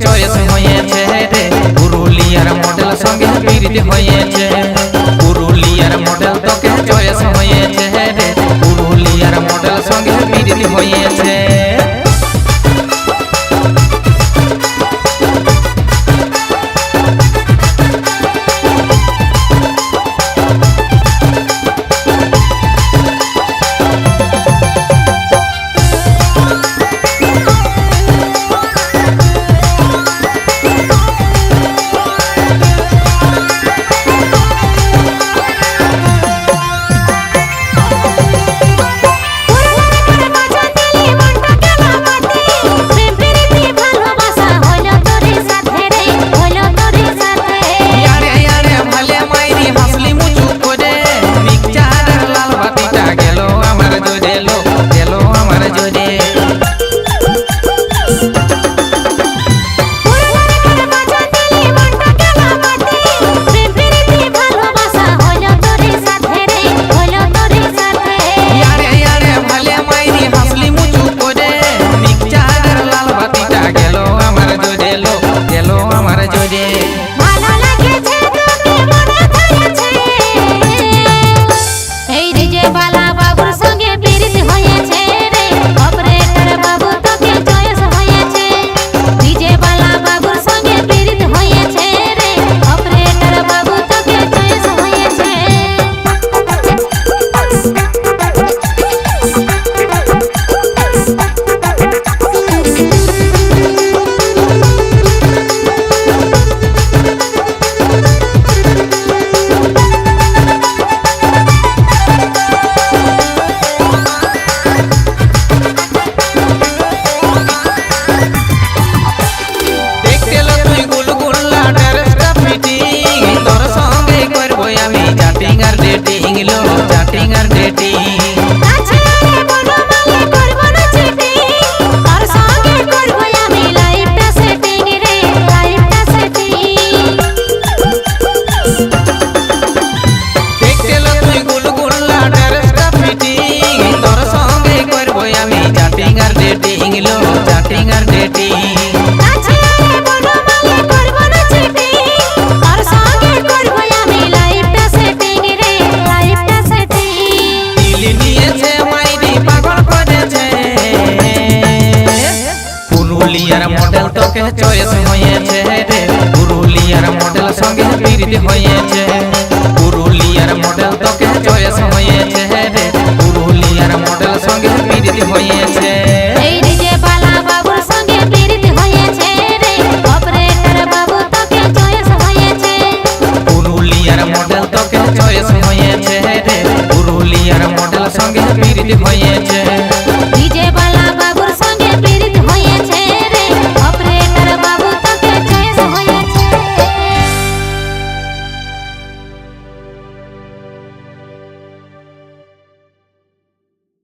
Choice হয়েছে রে, পুরুলিয়ার মডেল সঙ্গে প্রীতি হয়েছে। পুরুলিয়ার মডেল তোকে চয়েস হয়েছে রে, পুরুলিয়ার মডেল সঙ্গে প্রীতি হয়েছে। পুরুলিয়ার মডেল তোকে চয়েস হয়েছে রে, পুরুলিয়ার মডেল সঙ্গে প্রীতি হয়েছে। পুরুলিয়ার মডেল তোকে চয়েস হয়েছে রে, পুরুলিয়ার মডেল সঙ্গে প্রীতি হয়েছে। এই ডিজে বালা বাবুর সঙ্গে প্রীতি হয়েছে রে, অপারেটর বাবু তোকে চয়েস হয়েছে। পুরুলিয়ার মডেল তোকে চয়েস হয়েছে রে, পুরুলিয়ার মডেল সঙ্গে প্রীতি হয়েছে।